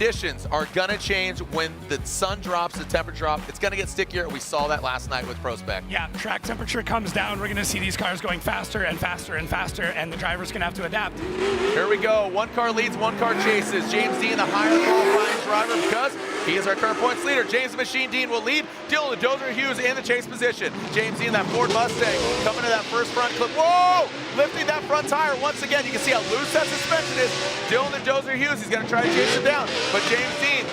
conditions are gonna change when the sun drops, the temperature drops. It's gonna get stickier. We saw that last night with Prospect. Yeah, track temperature comes down. We're gonna see these cars going faster and faster and faster, and the driver's gonna have to adapt. Here we go. One car leads, one car chases. James Dean, the higher qualifying driver, because he is our current points leader. James the Machine Dean will lead. Dylan the Dozer Hughes in the chase position. James Dean, that Ford Mustang, coming to that first front clip. Whoa! Lifting that front tire once again. You can see how loose that suspension is. Dylan the Dozer Hughes, he's gonna try to chase him down. But James Dean,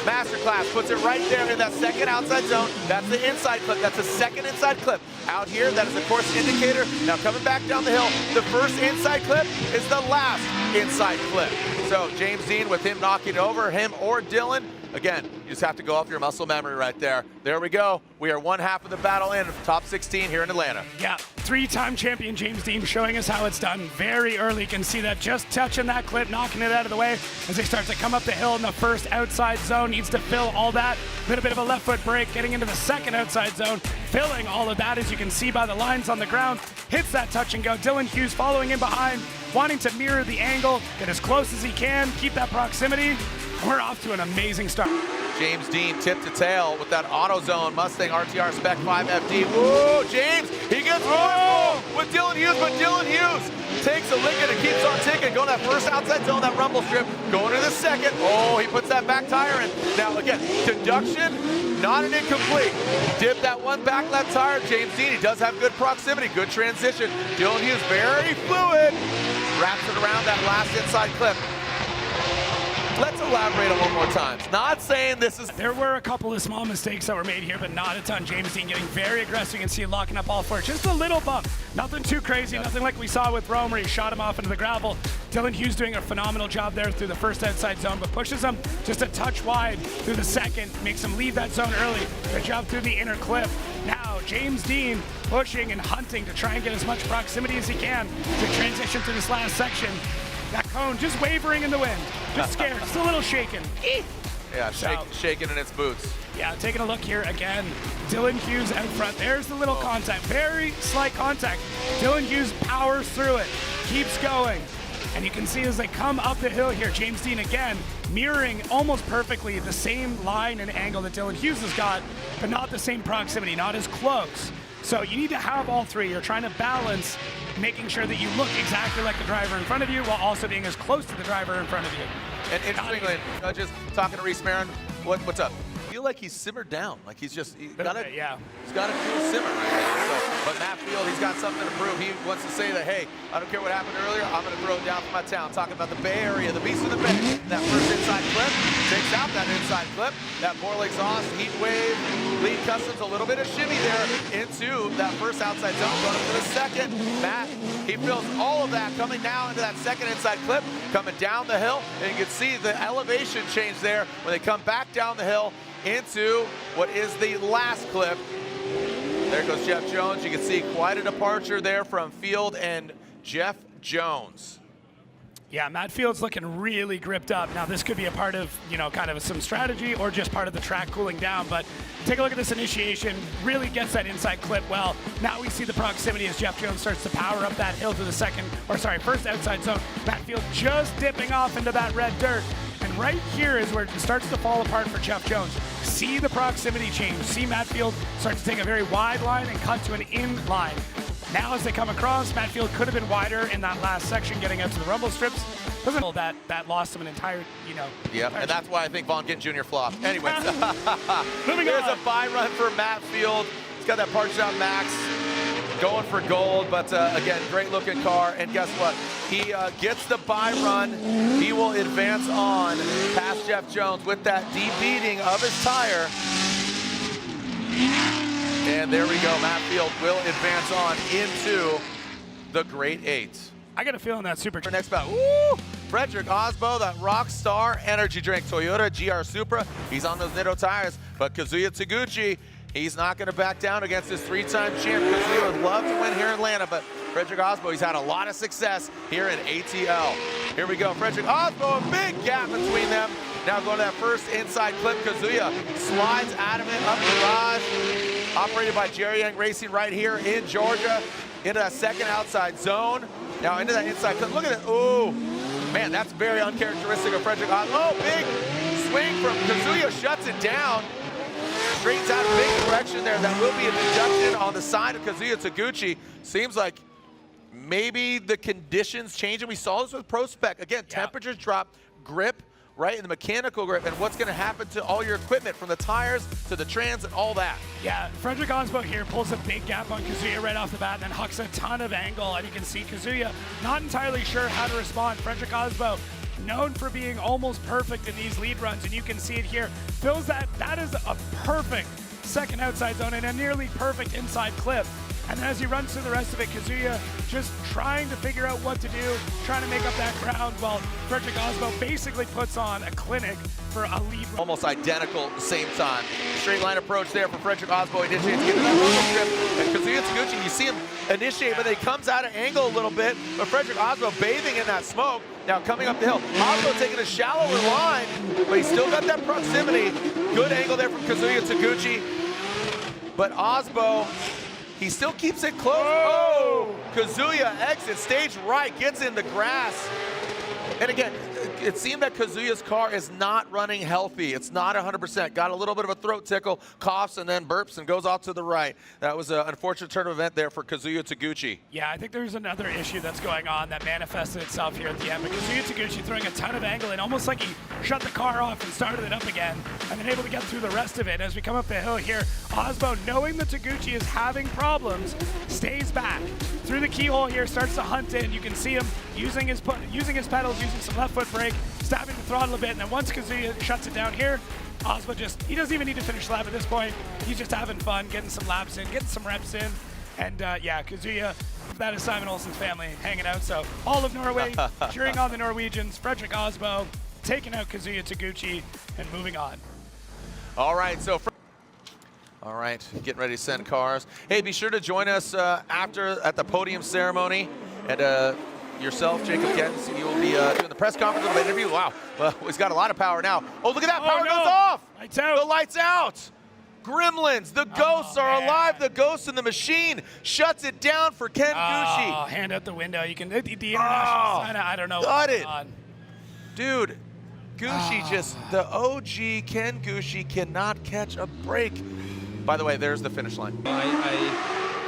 masterclass, puts it right there in that second outside zone. That's the inside clip. That's the second inside clip. Out here, that is the course indicator. Now coming back down the hill, the first inside clip is the last inside clip. So James Dean, with him knocking over him or Dylan, again, you just have to go off your muscle memory right there. There we go. We are one half of the battle in, top 16 here in Atlanta. Yeah, three-time champion James Dean showing us how it's done very early. You can see that just touching that clip, knocking it out of the way as he starts to come up the hill in the first outside zone. Needs to fill all that. A little bit of a left foot brake, getting into the second outside zone, filling all of that, as you can see by the lines on the ground. Hits that touch and go. Dylan Hughes following in behind, wanting to mirror the angle, get as close as he can, keep that proximity. We're off to an amazing start. James Dean tip to tail with that AutoZone Mustang RTR Spec 5 FD. Whoa, James, he gets with Dylan Hughes, but Dylan Hughes takes a lick and keeps on ticking. Going that first outside zone, that rumble strip. Going to the second. Oh, he puts that back tire in. Now again, deduction, not an incomplete. Dip that one back left tire. James Dean, he does have good proximity, good transition. Dylan Hughes, very fluid. Wraps it around that last inside clip. Let's elaborate on one more time. Not saying this is... There were a couple of small mistakes that were made here, but not a ton. James Dean getting very aggressive. You can see him locking up all four. Just a little bump. Nothing too crazy. Yep. Nothing like we saw with Rome, where he shot him off into the gravel. Dylan Hughes doing a phenomenal job there through the first outside zone, but pushes him just a touch wide through the second. Makes him leave that zone early. Good job through the inner clip. Now, James Dean pushing and hunting to try and get as much proximity as he can to transition to this last section. That cone just wavering in the wind, just scared, just a little shaken. Yeah, shaking in its boots. Yeah, taking a look here again. Dylan Hughes out front. There's the little contact, very slight contact. Dylan Hughes powers through it, keeps going. And you can see as they come up the hill here, James Dean again, mirroring almost perfectly the same line and angle that Dylan Hughes has got, but not the same proximity, not as close. So you need to have all three. You're trying to balance making sure that you look exactly like the driver in front of you while also being as close to the driver in front of you. And interestingly, just talking to Reese Marin, what's up? I feel like he's simmered down. Like he's got to do a simmer right now. So, but Matt Field, he's got something to prove. He wants to say that, hey, I don't care what happened earlier, I'm going to throw it down for my town. Talking about the Bay Area, the beast of the Bay. That first inside clip, takes out that inside clip. That Morley exhaust, heat wave, lead customs, a little bit of shimmy there into that first outside zone, going up to the second. Matt, he feels all of that coming now into that second inside clip, coming down the hill, and you can see the elevation change there when they come back down the hill into what is the last clip. There goes Jeff Jones. You can see quite a departure there from Field and Jeff Jones. Yeah, Matt Field's looking really gripped up. Now this could be a part of, kind of some strategy or just part of the track cooling down, but take a look at this initiation, really gets that inside clip well. Now we see the proximity as Jeff Jones starts to power up that hill to the first outside zone. Matt Field just dipping off into that red dirt. And right here is where it starts to fall apart for Jeff Jones. See the proximity change. See Matt Field start to take a very wide line and cut to an in line. Now as they come across, Matt Field could have been wider in that last section, getting out to the rumble strips. That lost him an entire, Yeah, and that's why I think Von Gittin Jr. flopped. Anyways, moving there's on. A bye run for Matt Field. He's got that parts shop max going for gold, but again, great looking car. And guess what? He gets the bye run. He will advance on past Jeff Jones with that deep beating of his tire. And there we go. Matt Field will advance on into the Great Eight. I got a feeling that super. Next bout. Woo! Frederick Aasbo, that Rockstar energy drink, Toyota GR Supra. He's on those Nitto tires, but Kazuya Taguchi, he's not going to back down against this three-time champ. Kazuya would love to win here in Atlanta, but Frederick Aasbo, he's had a lot of success here in ATL. Here we go. Frederick Aasbo, a big gap between them. Now going to that first inside clip. Kazuya slides out of it up the garage. Operated by Jerry Yang Racing right here in Georgia. Into that second outside zone. Now into that inside clip. Look at it. Oh, man, that's very uncharacteristic of Frederick Aasbo. Oh, big Kazuya shuts it down. Straightens out a big correction there. That will be a deduction on the side of Kazuya Taguchi. Seems like maybe the conditions changing. We saw this with Pro Spec. Again, temperatures drop, grip, right, in the mechanical grip, and what's going to happen to all your equipment, from the tires to the trans and all that. Yeah, Frederick Aasbo here pulls a big gap on Kazuya right off the bat and then hucks a ton of angle, and you can see Kazuya not entirely sure how to respond. Frederick Aasbo, known for being almost perfect in these lead runs, and you can see it here. Feels that is a perfect second outside zone and a nearly perfect inside clip. And then as he runs through the rest of it, Kazuya just trying to figure out what to do, trying to make up that ground, while Frederick Aasbo basically puts on a clinic for a lead run. Almost identical at the same time. Straight line approach there for Frederick Aasbo. He initiates, get to that rumble strip, and Kazuya Taguchi, you see him initiate, but then he comes out of angle a little bit, but Frederick Aasbo bathing in that smoke. Now coming up the hill, Aasbo taking a shallower line, but he's still got that proximity. Good angle there from Kazuya Taguchi, but Aasbo, he still keeps it close. Oh! Kazuya exits stage right, gets in the grass. And again, it seemed that Kazuya's car is not running healthy. It's not 100%. Got a little bit of a throat tickle, coughs, and then burps and goes off to the right. That was an unfortunate turn of event there for Kazuya Taguchi. Yeah, I think there's another issue that's going on that manifested itself here at the end. But Kazuya Taguchi throwing a ton of angle in, almost like he shut the car off and started it up again, and then able to get through the rest of it. As we come up the hill here, Aasbo, knowing that Taguchi is having problems, stays back. Through the keyhole here, starts to hunt in. You can see him using his pedals, using some left foot brake, stabbing the throttle a bit, and then once Kazuya shuts it down here, Aasbo he doesn't even need to finish lap at this point. He's just having fun, getting some laps in, getting some reps in. And yeah, Kazuya, that is Simon Olson's family hanging out. So all of Norway cheering on the Norwegians, Frederick Aasbo taking out Kazuya Taguchi and moving on. All right, so all right, getting ready to send cars. Hey, be sure to join us after at the podium ceremony. And yourself, Jacob Kentz, you will be doing the press conference, a little bit interview. Wow, well, he's got a lot of power now. Oh, look at that, power goes off. Lights out. The lights out. Gremlins, the ghosts are alive. The ghost in the machine shuts it down for Ken Gushi. Oh, hand out the window. You can, the international sign, I don't know got what's it. on. Dude, Gushi just, the OG Ken Gushi cannot catch a break. By the way, there's the finish line.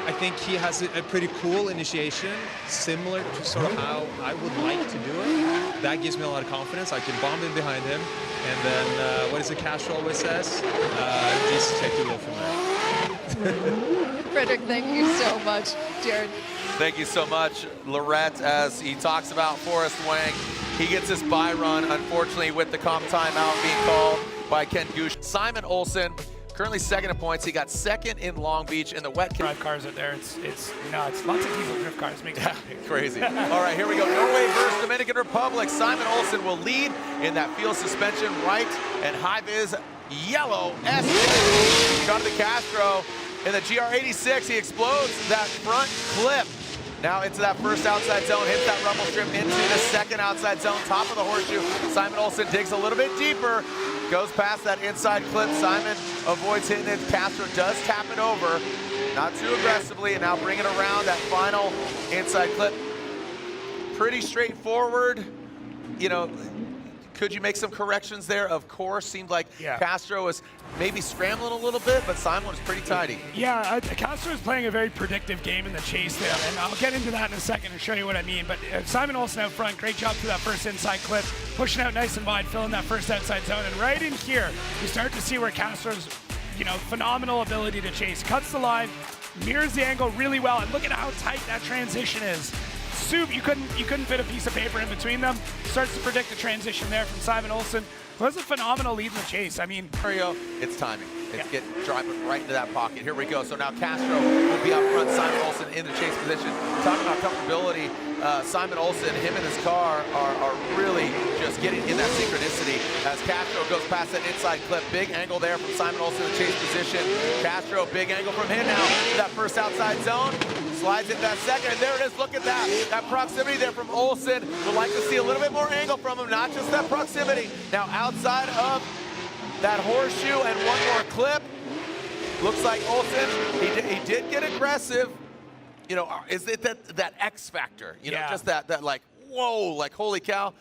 I think he has a pretty cool initiation, similar to sort of how I would like to do it. That gives me a lot of confidence. I can bomb in behind him. And then, what is it Castro always says? Just check the wheel from there. Frederick, thank you so much. Jared. Thank you so much, Lorette, as he talks about Forrest Wang. He gets his bye run, unfortunately, with the comp timeout being called by Ken Gush. Simon Olson, currently second in points. He got second in Long Beach in the wet. Drive cars out there, it's nuts. Lots of diesel drift cars. Makes crazy. All right, here we go. Norway versus Dominican Republic. Simon Olson will lead in that field suspension right and high vis yellow S. Got to the Castro. In the GR86, he explodes that front clip. Now into that first outside zone, hits that rumble strip into the second outside zone, top of the horseshoe. Simon Olson digs a little bit deeper, goes past that inside clip. Simon avoids hitting it. Castro does tap it over, not too aggressively, and now bring it around that final inside clip. Pretty straightforward. You know, could you make some corrections there? Of course, seemed like Castro was maybe scrambling a little bit, but Simon was pretty tidy. Yeah, Castro is playing a very predictive game in the chase there, and I'll get into that in a second and show you what I mean. But Simon Olson out front, great job through that first inside clip, pushing out nice and wide, filling that first outside zone. And right in here, you start to see where Castro's, phenomenal ability to chase. Cuts the line, mirrors the angle really well, and look at how tight that transition is. You couldn't fit a piece of paper in between them. Starts to predict the transition there from Simon Olson. It was a phenomenal lead in the chase. I mean, Mario, it's timing. It's driving right into that pocket. Here we go. So now Castro will be out front. Simon Olson in the chase position. Talking about comfortability, Simon Olson, him and his car are really just getting in that synchronicity as Castro goes past that inside clip. Big angle there from Simon Olson in the chase position. Castro, big angle from him now. That first outside zone. Slides into that second, and there it is. Look at that. That proximity there from Olson. Would like to see a little bit more angle from him, not just that proximity. Now outside of that horseshoe and one more clip. Looks like Olson, he did get aggressive. Is it that X factor? Just that like, whoa, like holy cow.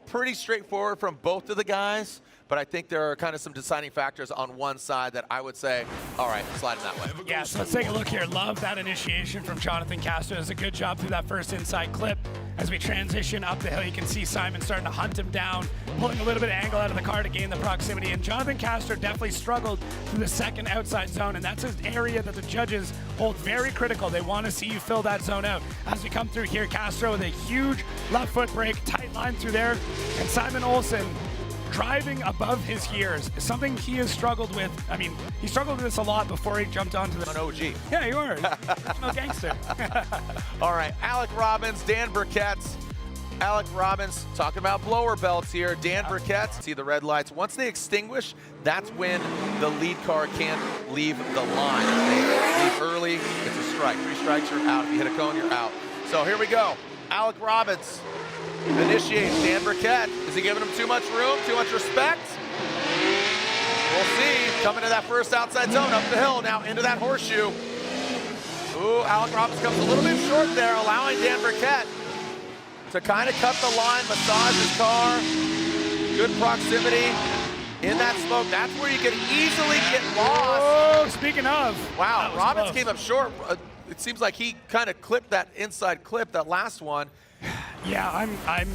Pretty straightforward from both of the guys. But but I think there are kind of some deciding factors on one side that I would say, all right, slide him that way. Yeah, so let's take a look here. Love that initiation from Jonathan Castro. Does a good job through that first inside clip. As we transition up the hill, you can see Simon starting to hunt him down, pulling a little bit of angle out of the car to gain the proximity. And Jonathan Castro definitely struggled through the second outside zone, and that's an area that the judges hold very critical. They want to see you fill that zone out. As we come through here, Castro with a huge left foot brake, tight line through there, and Simon Olson driving above his gears is something he has struggled with. I mean, he struggled with this a lot before he jumped onto the... An OG. Yeah, you are. No gangster. All right, Alec Robbins, Dan Briette. Alec Robbins talking about blower belts here. Dan Briette, see the red lights. Once they extinguish, that's when the lead car can't leave the line. If they leave early, it's a strike. 3 strikes, you're out. If you hit a cone, you're out. So here we go. Alec Robbins initiates. Dan Briette. Is he giving him too much room, too much respect? We'll see. Coming to that first outside zone, up the hill, now into that horseshoe. Ooh, Alec Robbins comes a little bit short there, allowing Dan Briette to kind of cut the line, massage his car. Good proximity. In that smoke, that's where you can easily get lost. Oh, speaking of. Wow, Robbins came up short. It seems like he kind of clipped that inside clip, that last one. Yeah, I'm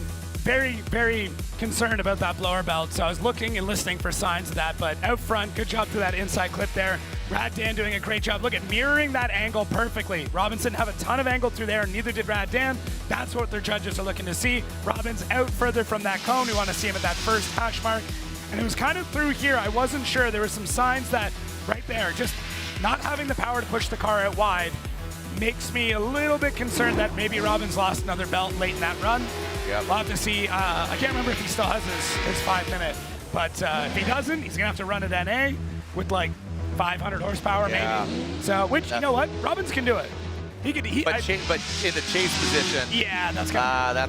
very, very concerned about that blower belt. So I was looking and listening for signs of that, but out front, good job through that inside clip there. Rad Dan doing a great job. Look at mirroring that angle perfectly. Robbins didn't have a ton of angle through there, and neither did Rad Dan. That's what their judges are looking to see. Robbins out further from that cone. We want to see him at that first hash mark. And it was kind of through here. I wasn't sure. There were some signs that right there, just not having the power to push the car out wide makes me a little bit concerned that maybe Robbins lost another belt late in that run. Yep. We'll have to see. I can't remember if he still has his 5 minute, but if he doesn't, he's gonna have to run at NA with like 500 horsepower maybe. So, which, you know what, Robbins can do it. He could. But in the chase position, yeah, that's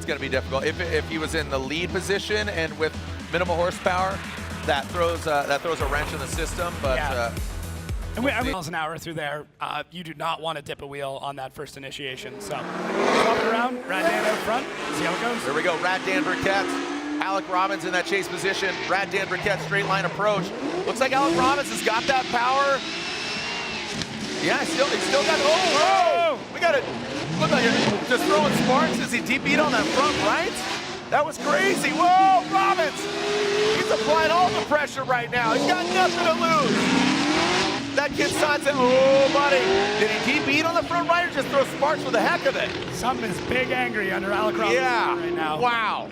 gonna be difficult. If he was in the lead position and with minimal horsepower, that throws a wrench in the system. But yeah. And miles an hour through there, you do not want to dip a wheel on that first initiation. So, swap it around, Rad Dan out front, see how it goes. Here we go, Rad Dan Briette. Alec Robbins in that chase position. Rad Dan Briette, straight line approach. Looks like Alec Robbins has got that power. Yeah, he's still got, oh, we got it. Look like you're just throwing sparks as he deep beat on that front right. That was crazy. Whoa, Robbins. He's applying all the pressure right now. He's got nothing to lose. That kid signs it. Oh, buddy. Did he deep beat on the front right or just throw sparks for the heck of it? Something is big angry under Alec Robbins right now. Wow.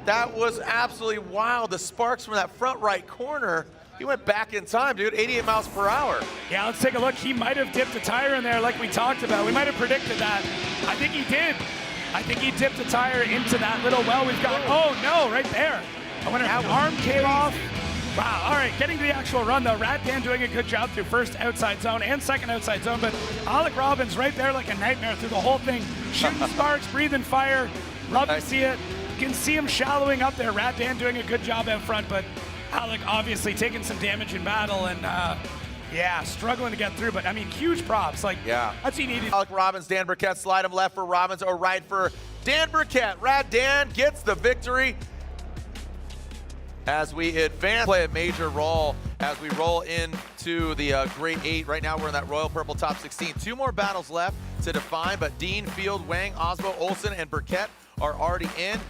That was absolutely wild. The sparks from that front right corner. He went back in time, dude. 88 miles per hour. Yeah, let's take a look. He might have dipped a tire in there like we talked about. We might have predicted that. I think he did. I think he dipped a tire into that little well we've got. Oh, no, right there. I wonder if the arm came off. Wow, all right, getting to the actual run, though. Rad Dan doing a good job through first outside zone and second outside zone, but Alec Robbins right there like a nightmare through the whole thing. Shooting sparks, breathing fire. Love to see it. You can see him shallowing up there. Rad Dan doing a good job out front, but Alec obviously taking some damage in battle and, yeah, struggling to get through, but I mean, huge props. Like, yeah, that's what he needed. Alec Robbins, Dan Briette, slide him left for Robbins or right for Dan Briette. Rad Dan gets the victory. As we advance, play a major role as we roll into the Grade 8. Right now we're in that Royal Purple Top 16. 2 more battles left to define, but Dean, Field, Wang, Aasbo, Olson, and Briette are already in.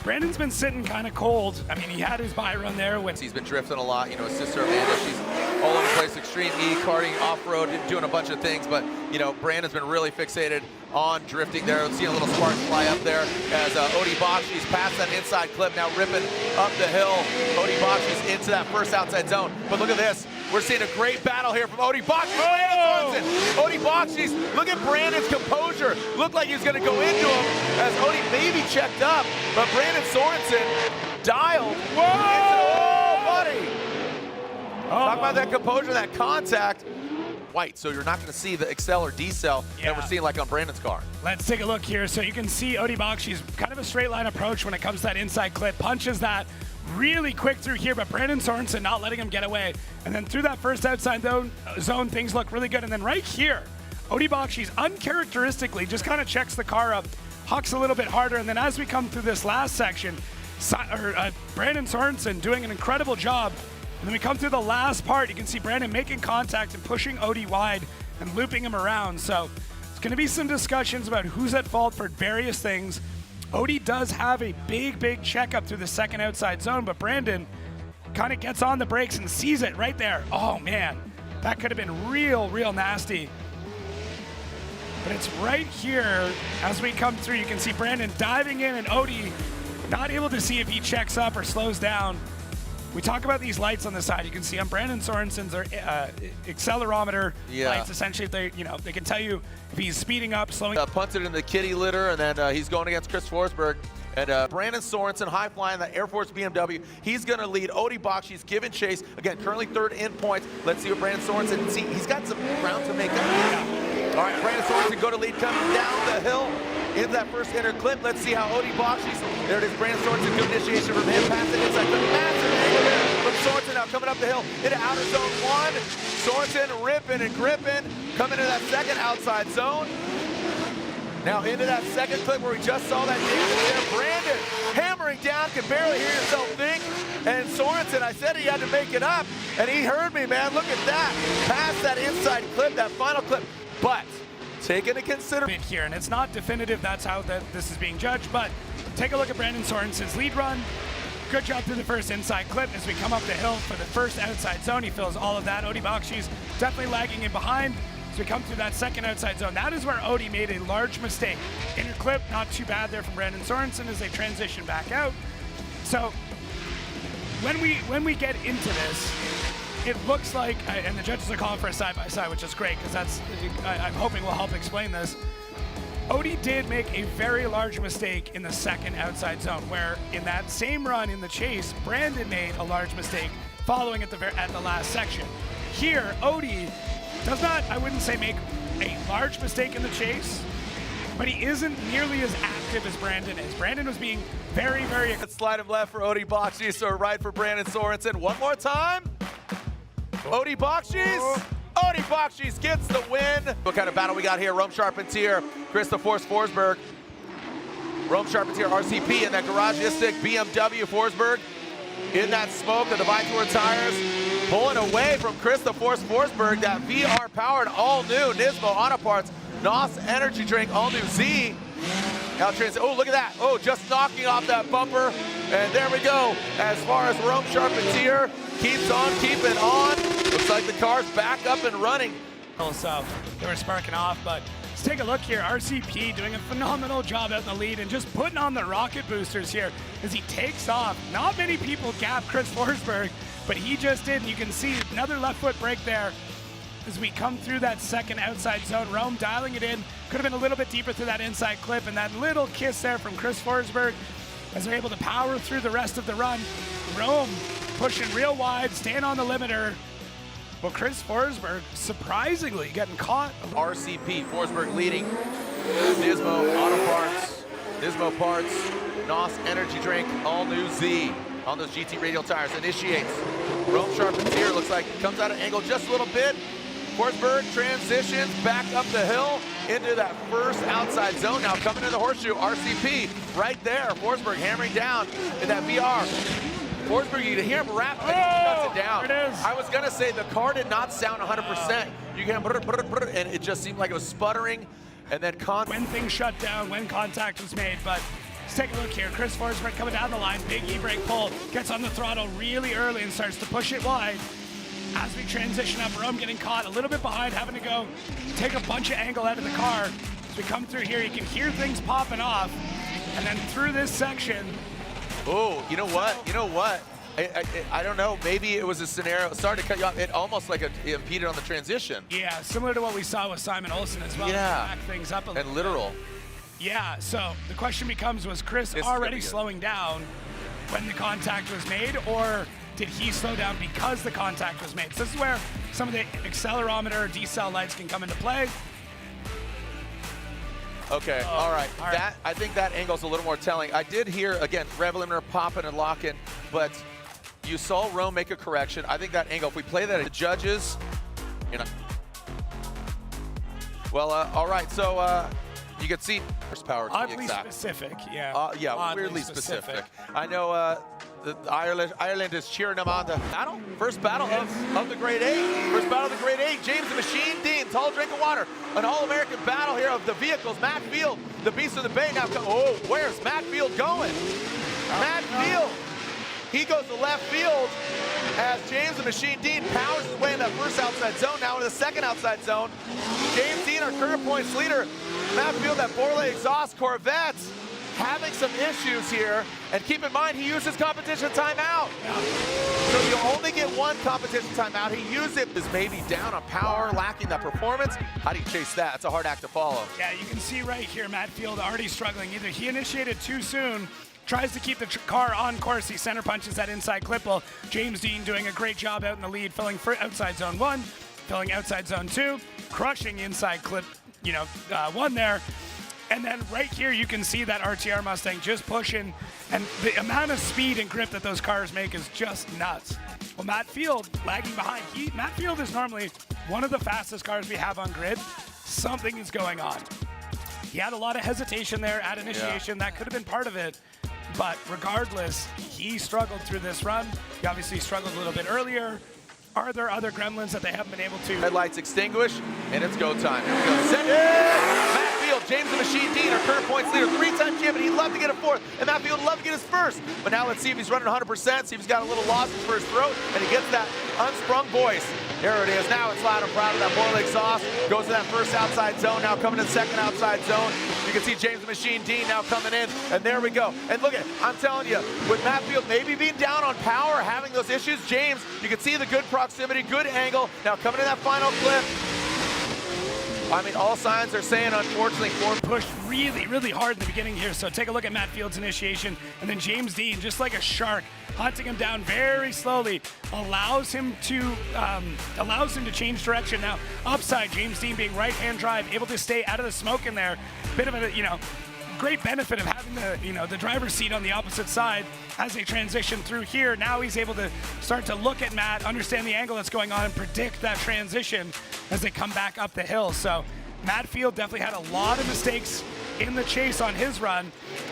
Brandon's been sitting kind of cold. I mean, he had his bye run there. He's been drifting a lot. You know, his sister Amanda, she's all over the place, extreme E, karting, off-road, doing a bunch of things. But, you know, Brandon's been really fixated on drifting there. Seeing a little sparks fly up there as Odi Bakshi's past that inside clip, now ripping up the hill. Odi Bakshi's into that first outside zone. But look at this. We're seeing a great battle here from Odi Bakshi. Odi Bakshi's, look at Brandon's composure. Looked like he was going to go into him as Odi maybe checked up, but Brandon Sorenson dialed. Oh, buddy. Talk about that composure, that contact. White, so you're not going to see the accel or decel that we're seeing like on Brandon's car. Let's take a look here. So you can see Odi Bakshi's kind of a straight line approach when it comes to that inside clip. Punches that really quick through here, but Brandon Sorenson not letting him get away. And then through that first outside zone, things look really good. And then right here, Odi Bakshi's uncharacteristically just kind of checks the car up, hucks a little bit harder. And then as we come through this last section, Brandon Sorenson doing an incredible job. And then we come through the last part. You can see Brandon making contact and pushing Odie wide and looping him around. So it's going to be some discussions about who's at fault for various things. Odie does have a big checkup through the second outside zone, but Brandon kind of gets on the brakes and sees it right there. Oh man, that could have been real nasty. But it's right here as we come through. You can see Brandon diving in and Odie not able to see if he checks up or slows down. We talk about these lights on the side. You can see on Brandon Sorenson's accelerometer lights. Essentially, they can tell you if he's speeding up, slowing. Punted in the kitty litter, and then he's going against Chris Forsberg. And Brandon Sorenson, high flying the Air Force BMW. He's going to lead. Odie Bakshi's giving chase. Again, currently third in points. Let's see what Brandon Sorenson. See, he's got some ground to make up. All right, Brandon Sorenson go to lead, coming down the hill into that first inner clip. Let's see how Odie Bakshi's. There it is, Brandon Sorenson. Good initiation from him. Pass it inside. The massive angle there from Sorenson now coming up the hill into outer zone one. Sorenson ripping and gripping. Coming into that second outside zone. Now into that second clip where we just saw that damage there. Brandon hammering down, can barely hear yourself think. And Sorenson, I said he had to make it up, and he heard me, man. Look at that. Past that inside clip, that final clip. But take into consideration here, and it's not definitive that's how this is being judged, but take a look at Brandon Sorenson's lead run. Good job through the first inside clip. As we come up the hill for the first outside zone, he fills all of that. Odie Bakshi's definitely lagging in behind. As we come through that second outside zone, that is where Odie made a large mistake. Inner clip, not too bad there from Brandon Sorenson as they transition back out. So when we get into this, it looks like, and the judges are calling for a side-by-side, which is great, because I'm hoping will help explain this. Odie did make a very large mistake in the second outside zone, where in that same run in the chase, Brandon made a large mistake following at the last section. Here, Odie does not, I wouldn't say make a large mistake in the chase, but he isn't nearly as active as Brandon is. Brandon was being very slide him left for Odie Bakshi, so right for Brandon Sorenson. One more time. Odie Bakshi's gets the win. What kind of battle we got here? Rome Charpentier, Christopher Forsberg. Rome Charpentier, RCP in that garageistic BMW. Forsberg in that smoke of the Vitor tires. Pulling away from Christopher Forsberg, that VR powered all new Nismo Auto Parts NOS energy drink, all new Z. Now oh, look at that. Oh, just knocking off that bumper. And there we go. As far as Rome Charpentier keeps on keeping on. Looks like the car's back up and running. So they were sparking off, but let's take a look here. RCP doing a phenomenal job out in the lead and just putting on the rocket boosters here as he takes off. Not many people gap Chris Forsberg, but he just did. And you can see another left foot brake there as we come through that second outside zone. Rome dialing it in. Could have been a little bit deeper through that inside clip, and that little kiss there from Chris Forsberg as they're able to power through the rest of the run. Rome pushing real wide, staying on the limiter. Well, Chris Forsberg surprisingly getting caught. RCP, Forsberg leading. Nismo Auto Parts, Nismo Parts, NOS energy drink, all new Z on those GT radial tires. Initiates. Rome Charpentier looks like comes out of angle just a little bit. Forsberg transitions back up the hill into that first outside zone. Now coming to the horseshoe, RCP right there. Forsberg hammering down in that VR. Forsberg, you can hear him rap, but he shuts it down. There it is. I was gonna say the car did not sound 100%. You can hear and it just seemed like it was sputtering, and then when things shut down, when contact was made. But let's take a look here. Chris Forsberg coming down the line, big e-brake pull, gets on the throttle really early and starts to push it wide. As we transition up, Rome getting caught a little bit behind, having to go take a bunch of angle out of the car. As we come through here, you can hear things popping off. And then through this section. Oh, you know what? You know what? I don't know. Maybe it was a scenario. Sorry to cut you off. It almost like it impeded on the transition. Yeah, similar to what we saw with Simon Olson as well. Yeah. Back things up a little. And literal. Yeah, so the question becomes, was Chris already slowing down when the contact was made, or did he slow down because the contact was made? So this is where some of the accelerometer decel lights can come into play. Okay, all right. I think that angle's a little more telling. I did hear, again, rev limiter popping and locking, but you saw Rome make a correction. I think that angle, if we play that at the judges, you know. Well, all right, so You can see horsepower to be Oddly exact. specific, yeah. Yeah, Oddly weirdly specific. I know Ireland is cheering him on the battle. First battle of the Grade 8. First battle of the Grade 8. James the Machine Dean, tall drink of water. An all-American battle here of the vehicles. Matt Field, the Beast of the Bay now. Oh, where's Matt Field going? Matt Field. He goes to left field as James the Machine Dean powers his way in that first outside zone. Now into the second outside zone. James Dean, our current points leader. Matt Field, that Borley exhaust Corvette, having some issues here. And keep in mind, he uses competition timeout. So you only get one competition timeout. He used it as maybe down on power, lacking that performance. How do you chase that? It's a hard act to follow. Yeah, you can see right here, Matt Field already struggling. Either he initiated too soon, tries to keep the car on course. He center punches that inside clip. Well, James Dean doing a great job out in the lead, filling for outside zone 1, filling outside zone 2, crushing inside clip, 1 there. And then right here, you can see that RTR Mustang just pushing, and the amount of speed and grip that those cars make is just nuts. Well, Matt Field lagging behind. Matt Field is normally one of the fastest cars we have on grid. Something is going on. He had a lot of hesitation there at initiation. That could have been part of it. But regardless, he struggled through this run. He obviously struggled a little bit earlier. Are there other gremlins that they haven't been able to? Headlights extinguish, and it's go time. Here we go. Set it! Matt Field, James the Machine Dean, our current points leader, 3-time champion. He'd love to get a 4th, and Matt Field would love to get his 1st. But now let's see if he's running 100%, see if he's got a little lozenge for his throat, and he gets that unsprung voice. There it is. Now it's loud and proud of that boiler exhaust. Goes to that first outside zone, now coming to the second outside zone. You can see James the Machine Dean now coming in, and there we go. And look at, I'm telling you, with Matt Field maybe being down on power, having those issues, James, you can see the good proximity, good angle. Now coming in that final clip. I mean, all signs are saying, unfortunately, Ford pushed really, really hard in the beginning here. So take a look at Matt Field's initiation, and then James Dean, just like a shark, hunting him down very slowly, allows him to change direction. Now, upside, James Dean being right-hand drive, able to stay out of the smoke in there. Bit of a, great benefit of having the driver's seat on the opposite side as they transition through here. Now he's able to start to look at Matt, understand the angle that's going on, and predict that transition as they come back up the hill. So Matt Field definitely had a lot of mistakes in the chase on his run.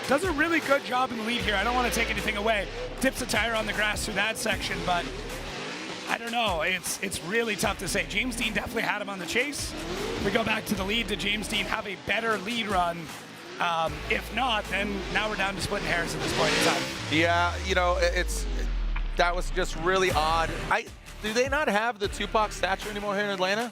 Does a really good job in the lead here. I don't want to take anything away. Dips a tire on the grass through that section, but I don't know. It's really tough to say. James Dean definitely had him on the chase. We go back to the lead. Did James Dean have a better lead run? If not, then now we're down to splitting hairs at this point in time. Yeah, that was just really odd. Do they not have the Tupac statue anymore here in Atlanta?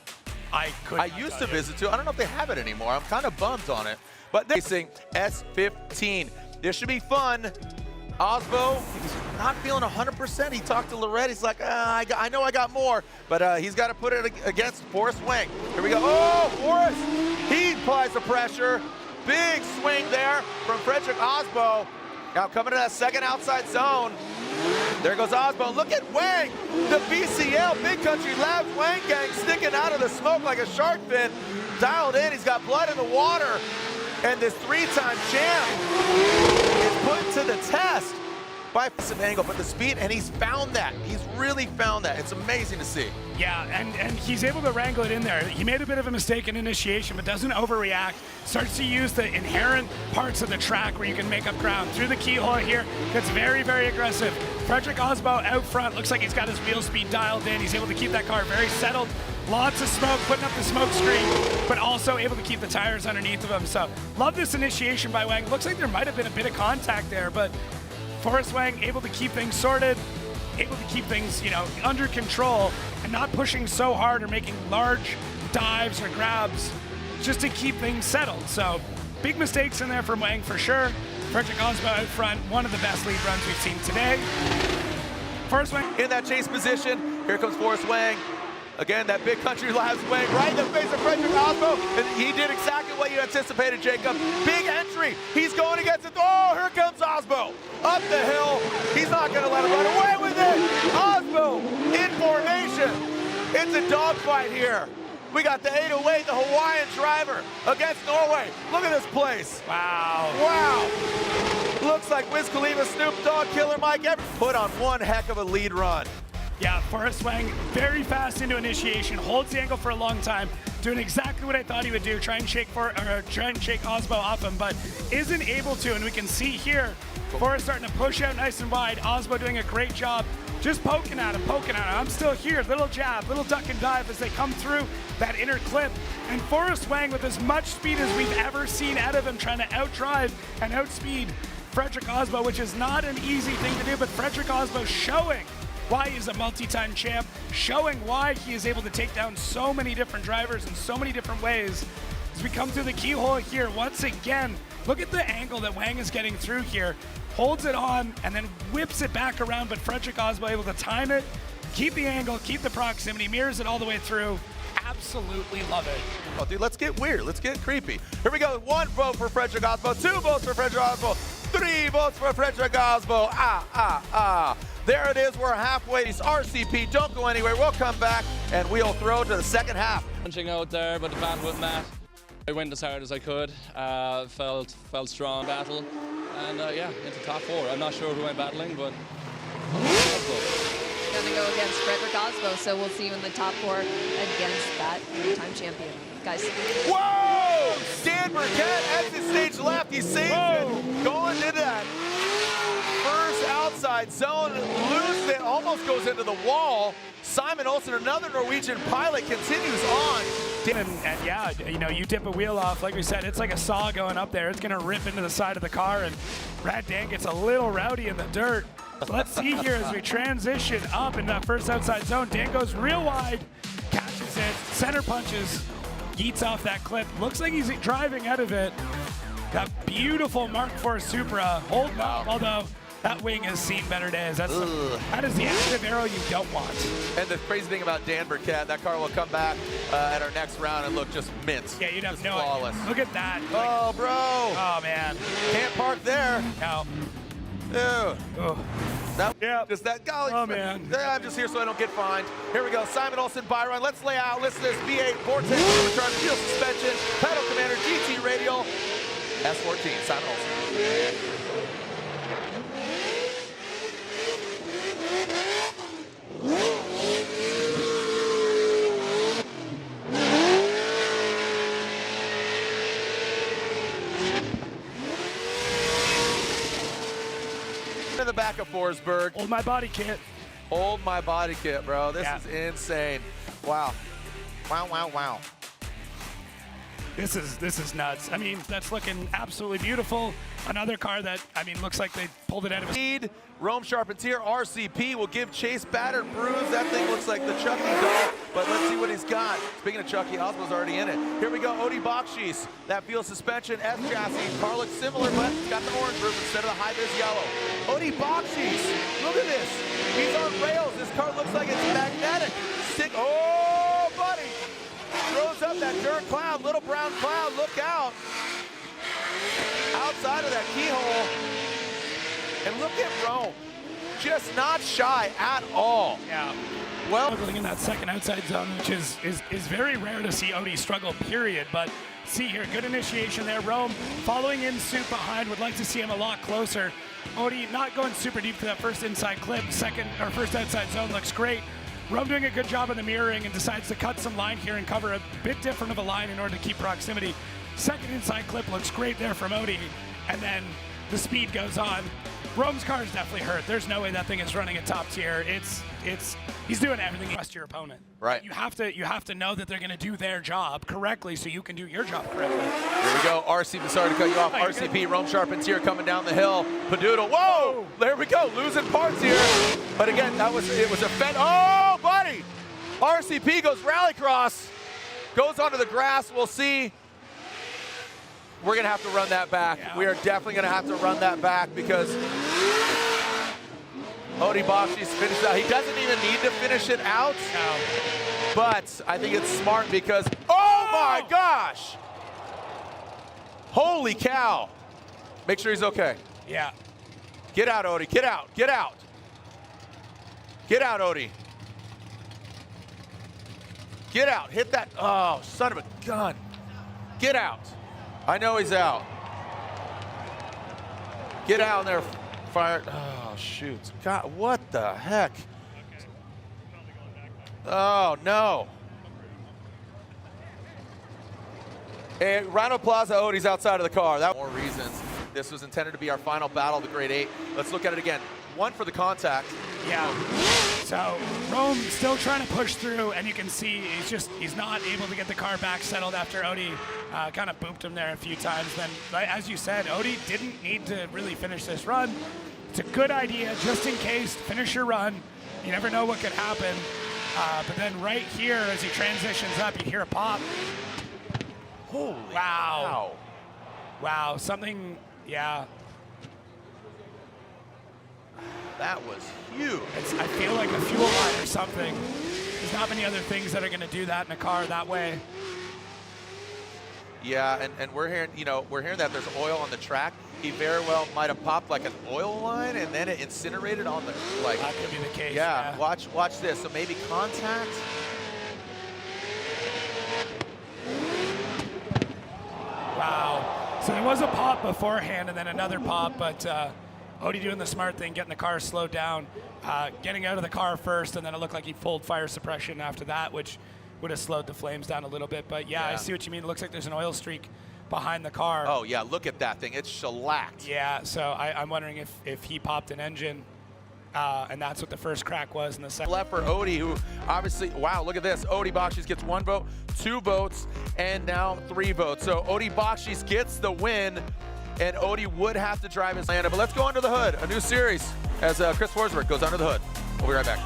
I used to visit too. I don't know if they have it anymore. I'm kind of bummed on it. But they're racing S15. This should be fun. Aasbo, he's not feeling 100%. He talked to Lorette. He's like, I know I got more, but he's got to put it against Forrest Wang. Here we go. Oh, Forrest! He applies the pressure. Big swing there from Frederick Aasbo. Now coming to that second outside zone. There goes Aasbo. Look at Wang, the BCL, Big Country Labs Wang gang sticking out of the smoke like a shark fin. Dialed in, he's got blood in the water. And this 3-time champ is put to the test by some angle, but the speed, and he's found that. He's really found that. It's amazing to see. Yeah, and he's able to wrangle it in there. He made a bit of a mistake in initiation, but doesn't overreact. Starts to use the inherent parts of the track where you can make up ground. Through the keyhole here, gets very, very aggressive. Frederick Aasbo out front. Looks like he's got his wheel speed dialed in. He's able to keep that car very settled. Lots of smoke, putting up the smoke screen, but also able to keep the tires underneath of him. So, love this initiation by Wang. Looks like there might have been a bit of contact there, but Forrest Wang able to keep things sorted, able to keep things, under control, and not pushing so hard or making large dives or grabs just to keep things settled. So, big mistakes in there from Wang for sure. Frederick Aasbo out front, one of the best lead runs we've seen today. Forrest Wang in that chase position. Here comes Forrest Wang. Again, that Big Country Labs Wang right in the face of Frederick Aasbo, and he did exactly what you anticipated, Jacob. Big entry. He's going against it. Oh, here comes Aasbo. Up the hill. He's not going to let him run away with it. Aasbo in formation. It's a dogfight here. We got the 808, the Hawaiian driver against Norway. Look at this place. Wow. Wow. Looks like Wiz Khalifa, Snoop Dogg, Killer Mike, put on one heck of a lead run. Yeah, Forrest Wang very fast into initiation, holds the angle for a long time, doing exactly what I thought he would do, try and shake Aasbo off him, but isn't able to. And we can see here, Forrest starting to push out nice and wide. Aasbo doing a great job, just poking at him, I'm still here, little jab, little duck and dive as they come through that inner clip. And Forrest Wang with as much speed as we've ever seen out of him, trying to outdrive and outspeed Frederick Aasbo, which is not an easy thing to do, but Frederick Aasbo showing why he's a multi-time champ, showing why he is able to take down so many different drivers in so many different ways. As we come through the keyhole here, once again, look at the angle that Wang is getting through here. Holds it on and then whips it back around, but Frederick Aasbo able to time it, keep the angle, keep the proximity, mirrors it all the way through. Absolutely love it. Oh, dude, let's get weird. Let's get creepy. Here we go. 1 vote for Frederick Aasbo, 2 votes for Frederick Aasbo, 3 votes for Frederick Aasbo. There it is. We're halfway. It's RCP. Don't go anywhere. We'll come back and we'll throw to the second half. Punching out there, but the bandwidth mat. I went as hard as I could. Felt strong battle, and yeah, into top 4. I'm not sure who I'm battling, but. Gonna go against Frederick Aasbo, so we'll see you in the top 4 against that 3-time champion. Guys. Whoa! Dan Briette exit stage left. He saves it. Going into that first outside zone. Loses it. Almost goes into the wall. Simon Olson, another Norwegian pilot, continues on. And yeah, you know, you dip a wheel off, like we said, it's like a saw going up there. It's gonna rip into the side of the car, and Brad Dan gets a little rowdy in the dirt. So let's see here as we transition up in that first outside zone. Dan goes real wide, catches it, center punches, yeets off that clip. Looks like he's driving out of it. That beautiful Mark IV Supra, holding up, although that wing has seen better days. That is the active arrow you don't want. And the crazy thing about Dan Briette, that car will come back at our next round and look just mint. Yeah, you'd have just no flawless. idea. Look at that. Oh, bro. Oh, man. Can't park there. No. Ew. Oh. That, yeah. Just that, golly. Oh, man. I'm just here so I don't get fined. Here we go. Simon Olson, Byron. Let's lay out. Listen to this V8 Vortex overcharge, fuel suspension, pedal commander, GT radial, S14. Simon Olson. In the back of Forsberg. Hold my body kit. Hold my body kit, bro. This is insane. Wow. Wow. This is nuts. I mean, that's looking absolutely beautiful. Another car that, I mean, looks like they pulled it out of his speed. Rome sharpens here. RCP will give chase, battered, bruised. That thing looks like the Chucky doll, but let's see what he's got. Speaking of Chucky, Aasbo's already in it. Here we go, Odi Bakshis. That fuel suspension, S chassis. Car looks similar, but it's got the orange roof instead of the high-vis yellow. Odi Bakshis, look at this. He's on rails. This car looks like it's magnetic. Stick, oh, buddy. Throws up that dirt cloud, little brown cloud, look out. Outside of that keyhole. And look at Rome, just not shy at all. Yeah. Well, struggling in that second outside zone, which is very rare to see Odi struggle, period. But see here, good initiation there. Rome following in suit behind, would like to see him a lot closer. Odi not going super deep to that first inside clip. First outside zone looks great. Rome doing a good job on the mirroring and decides to cut some line here and cover a bit different of a line in order to keep proximity. Second inside clip looks great there from Odi, and then the speed goes on. Rome's car is definitely hurt. There's no way that thing is running at top tier. He's doing everything to trust your opponent. Right. You have to know that they're going to do their job correctly so you can do your job correctly. Here we go. RCP, sorry to cut you off. RCP, Rome sharpens here, coming down the hill. Padoodle, whoa! There we go, losing parts here. But again, it was a fend. Oh, buddy! RCP goes rallycross, goes onto the grass. We'll see. We're going to have to run that back. Yeah. We are definitely going to have to run that back because Odi Bakshis finished out. He doesn't even need to finish it out. No. But I think it's smart because, oh my gosh! Holy cow. Make sure he's okay. Yeah. Get out, Odi. Get out. Get out. Get out, Odi. Get out. Hit that. Oh, son of a gun. Get out. I know he's out. Get out there, fire. Oh, shoot. God, what the heck? Oh, no. Hey, round of applause to Odie's outside of the car. That more reasons. This was intended to be our final battle of the Grade 8. Let's look at it again. One for the contact. Yeah. So Rome still trying to push through, and you can see he's not able to get the car back settled after Odie kind of booped him there a few times. Then, as you said, Odie didn't need to really finish this run. It's a good idea, just in case, finish your run. You never know what could happen. But then right here, as he transitions up, you hear a pop. Holy wow. Wow, something, yeah. That was huge. I feel like a fuel line or something. There's not many other things that are going to do that in a car that way. Yeah, and we're hearing, we're hearing that there's oil on the track. He very well might have popped like an oil line and then it incinerated on the, like. That could be the case. Yeah, watch this. So maybe contact. Wow. So there was a pop beforehand and then another pop, but Odie doing the smart thing, getting the car slowed down, getting out of the car first, and then it looked like he pulled fire suppression after that, which would have slowed the flames down a little bit. But yeah, I see what you mean. It looks like there's an oil streak behind the car. Oh yeah, look at that thing. It's shellacked. Yeah, so I'm wondering if he popped an engine, and that's what the first crack was in the second. Left for Odie, who obviously, wow, look at this. Odie Bakshis gets 1 vote, 2 votes, and now 3 votes. So Odie Bakshis gets the win, and Odie would have to drive his Atlanta. But let's go under the hood, a new series, as Chris Forsberg goes under the hood. We'll be right back.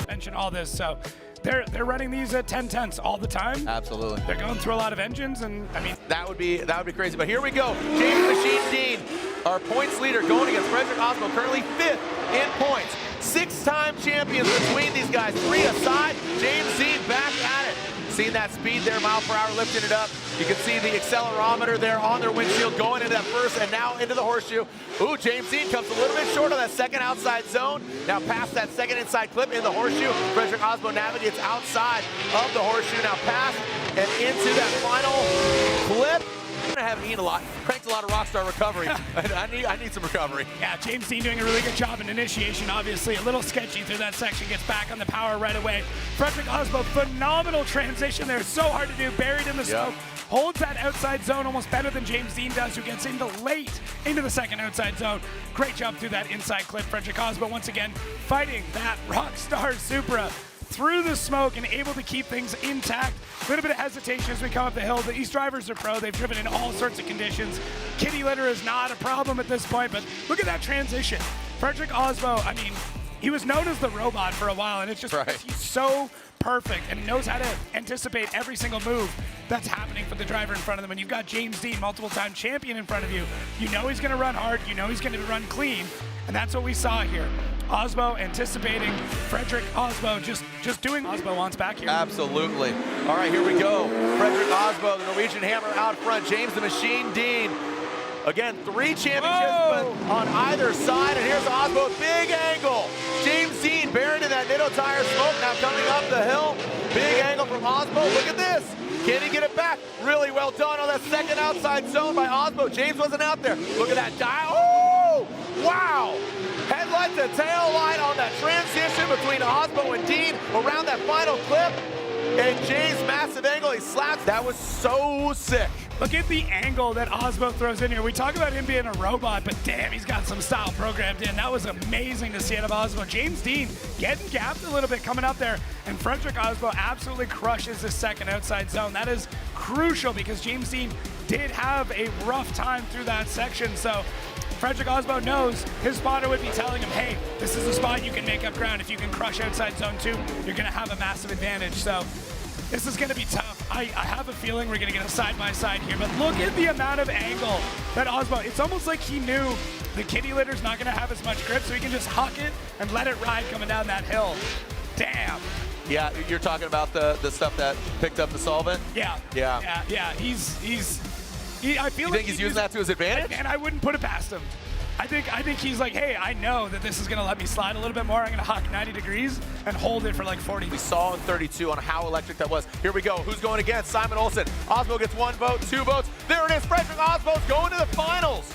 Mention all this, so they're running these at 10/10 all the time. Absolutely. They're going through a lot of engines, and I mean that would be crazy. But here we go. James Machine Dean, our points leader, going against Frederick Aasbo, currently 5th in points. 6-time champions between these guys, 3 aside. James Dean back at it. Seeing that speed there, mile per hour, lifting it up. You can see the accelerometer there on their windshield going into that first and now into the horseshoe. Ooh, James Dean comes a little bit short on that second outside zone. Now past that second inside clip in the horseshoe. Frederick Aasbo navigates outside of the horseshoe, now past and into that final clip. I haven't eaten a lot, cranked a lot of Rockstar recovery. I need some recovery. Yeah, James Dean doing a really good job in initiation, obviously. A little sketchy through that section, gets back on the power right away. Frederick Aasbo, phenomenal transition there, so hard to do, buried in the smoke. Holds that outside zone almost better than James Dean does, who gets into late into the second outside zone. Great job through that inside clip. Frederick Aasbo once again fighting that Rockstar Supra through the smoke and able to keep things intact. A little bit of hesitation as we come up the hill. These drivers are pro. They've driven in all sorts of conditions. Kitty litter is not a problem at this point, but look at that transition. Frederick Aasbo, I mean, he was known as the robot for a while, and it's just he's so perfect and knows how to anticipate every single move that's happening for the driver in front of them. And you've got James Dean, multiple-time champion, in front of you. You know he's going to run hard. You know he's going to run clean, and that's what we saw here. Aasbo anticipating, Frederick Aasbo just doing what Aasbo wants back here. Absolutely. All right, here we go. Frederick Aasbo, the Norwegian Hammer out front. James the Machine Dean. Again, 3 championships but on either side, and here's Aasbo, big angle. James Dean buried in that Nitto tire smoke, now coming up the hill. Big angle from Aasbo, look at this. Can he get it back? Really well done on that second outside zone by Aasbo. James wasn't out there. Look at that dial. Oh, wow. Headlight to tail light on that transition between Aasbo and Dean around that final clip. And James, massive angle, he slaps. That was so sick. Look at the angle that Aasbo throws in here. We talk about him being a robot, but damn, he's got some style programmed in. That was amazing to see out of Aasbo. James Dean getting gapped a little bit coming up there, and Frederick Aasbo absolutely crushes the second outside zone. That is crucial because James Dean did have a rough time through that section, so Frederick Aasbo knows his spotter would be telling him, hey, this is the spot you can make up ground. If you can crush outside zone 2, you're going to have a massive advantage. So this is going to be tough. I have a feeling we're going to get a side-by-side here, but look at the amount of angle that Aasbo, it's almost like he knew the kitty litter's not going to have as much grip, so he can just huck it and let it ride coming down that hill. Damn. Yeah, you're talking about the stuff that picked up the solvent? Yeah. I feel you think he's using that to his advantage? And I wouldn't put it past him. I think he's like, hey, I know that this is going to let me slide a little bit more. I'm going to huck 90 degrees and hold it for like 40. We saw in 32 on how electric that was. Here we go. Who's going against? Simon Olson. Aasbo gets 1 vote, 2 votes. There it is. Frederick Aasbo's going to the finals.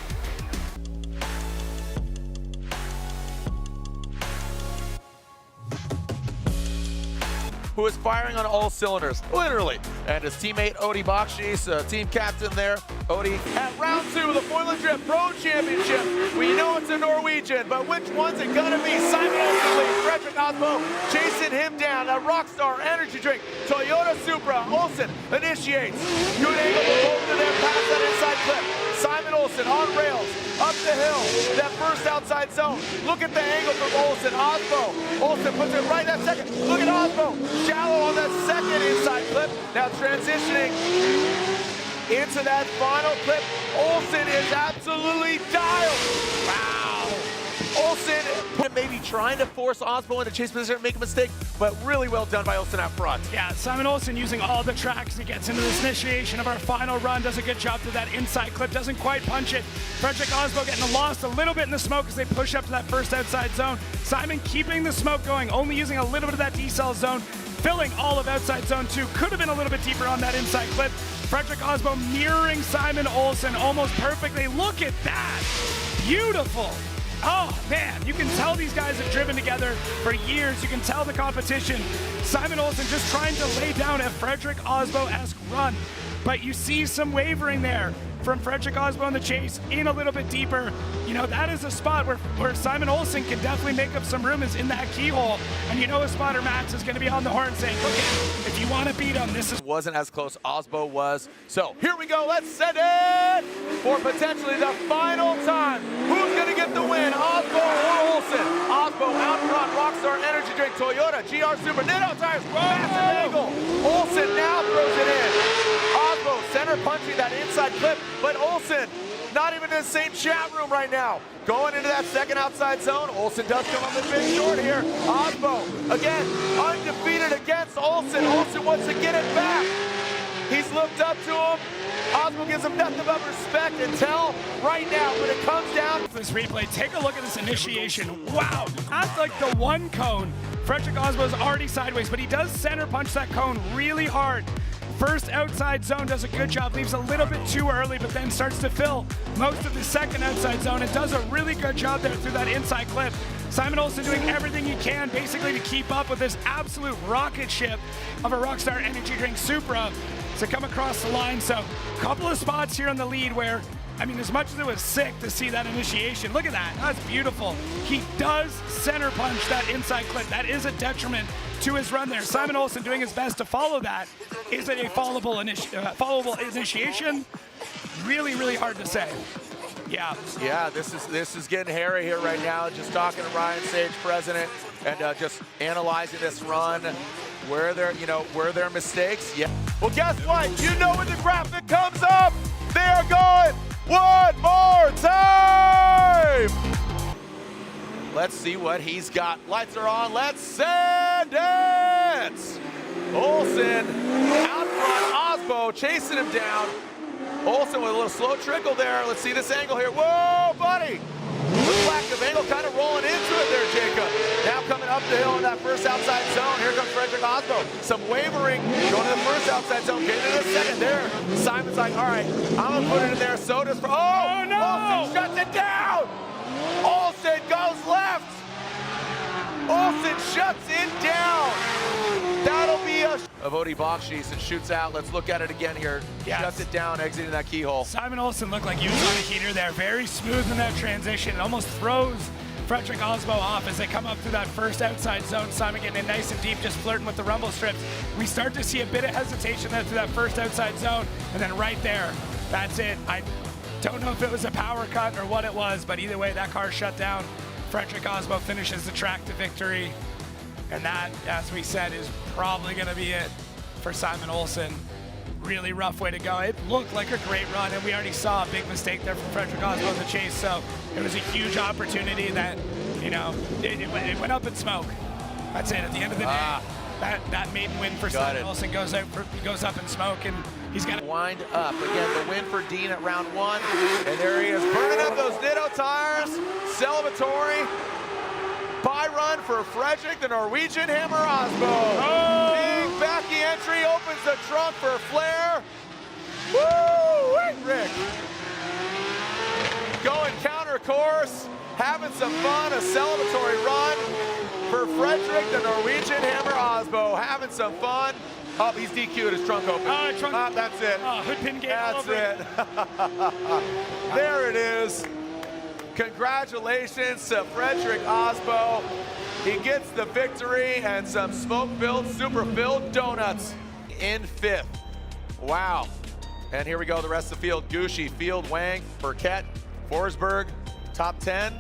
who is firing on all cylinders, literally. And his teammate, Odi Bakshis, team captain there. Odi at round 2 of the Foiler Drift Pro Championship. We know it's a Norwegian, but which one's it gonna be? Simon Olson leads, Frederick Aasbo chasing him down. A Rockstar energy drink, Toyota Supra. Olson initiates. Good angle for both of them past that inside clip. Simon Olson on rails, up the hill, that first outside zone. Look at the angle from Olson. Aasbo. Olson puts it right that second. Look at Aasbo. Shallow on that second inside clip. Now transitioning into that final clip. Olson is absolutely dialed. Wow. Olson maybe trying to force Aasbo into chase position and make a mistake, but really well done by Olson out front. Yeah, Simon Olson using all the tracks. He gets into this initiation of our final run, does a good job through that inside clip, doesn't quite punch it. Frederick Aasbo getting lost a little bit in the smoke as they push up to that first outside zone. Simon keeping the smoke going, only using a little bit of that decel zone, filling all of outside zone 2. Could have been a little bit deeper on that inside clip. Frederick Aasbo mirroring Simon Olson almost perfectly. Look at that. Beautiful. Oh man, you can tell these guys have driven together for years. You can tell the competition. Simon Olson just trying to lay down a Frederick Aasbo-esque run. But you see some wavering there from Frederick Aasbo in the chase, in a little bit deeper. You know, that is a spot where Simon Olson can definitely make up some room, is in that keyhole. And you know a spotter Max is going to be on the horn saying, look, if you want to beat him, this is... Wasn't as close, Aasbo was. So here we go, let's send it for potentially the final time. Who's going to get the win, Aasbo or Olson? Aasbo out front, Rockstar energy drink, Toyota, GR Super, Nitto tires, massive angle. Olson now throws it in. Aasbo center punching that inside clip, but Olson not even in the same chat room right now. Going into that second outside zone, Olson does come up a bit short here. Aasbo, again, undefeated against Olson. Olson wants to get it back. He's looked up to him. Aasbo gives him nothing but respect until right now when it comes down. This replay, take a look at this initiation. Wow, that's like the one cone. Frederick Aasbo is already sideways, but he does center punch that cone really hard. First outside zone does a good job, leaves a little bit too early, but then starts to fill most of the second outside zone and does a really good job there through that inside clip. Simon Olson doing everything he can basically to keep up with this absolute rocket ship of a Rockstar energy drink Supra to come across the line. So a couple of spots here on the lead where, I mean, as much as it was sick to see that initiation, look at that, that's beautiful. He does center punch that inside clip. That is a detriment to his run there. Simon Olson doing his best to follow that. Is it a followable initiation? Really, really hard to say. Yeah. Yeah, this is getting hairy here right now. Just talking to Ryan Sage, president, and just analyzing this run. Where their mistakes. Yeah. Well, guess what? You know when the graphic comes up, they are going one more time. Let's see what he's got. Lights are on. Let's send it. Olson out front. Aasbo chasing him down. Olson with a little slow trickle there. Let's see this angle here. Whoa, buddy. Reflective angle kind of rolling into it there, Jacob. Now coming up the hill in that first outside zone. Here comes Frederick Aasbo. Some wavering going to the first outside zone. Getting to the second there. Simon's like, all right, I'm going to put it in there. So does... Oh, no! Olson shuts it down! Olson goes left! Olson shuts it down! That'll be a... Of Odi Bakshis and shoots out. Let's look at it again here. Yes. Shuts it down, exiting that keyhole. Simon Olson looked like he was on a heater there. Very smooth in that transition. It almost throws Frederick Aasbo off as they come up through that first outside zone. Simon getting in nice and deep, just flirting with the rumble strips. We start to see a bit of hesitation there through that first outside zone. And then right there, that's it. I don't know if it was a power cut or what it was, but either way, that car shut down. Frederick Aasbo finishes the track to victory. And that, as we said, is probably going to be it for Simon Olson. Really rough way to go. It looked like a great run, and we already saw a big mistake there from Frederick Aasbo in the chase, so it was a huge opportunity that, you know, it went up in smoke. That's it. At the end of the day, that maiden win for Simon Olson goes up in smoke, and he's got to wind up. Again, the win for Dean at round 1, and there he is, burning up those Nitto tires. Celebratory. By run for Frederick, the Norwegian Hammer Aasbo. Big backy entry, opens the trunk for Flair. Woo! Rick. Going counter course, having some fun, a celebratory run for Frederick, the Norwegian Hammer Aasbo, having some fun. Oh, he's DQ'd, his trunk open. That's it. Hood pin game. That's it. There it is. Congratulations to Frederick Aasbo. He gets the victory and some smoke-filled, super-filled donuts in 5th. Wow. And here we go, the rest of the field. Gucci, Field, Wang, Briette, Forsberg, top 10.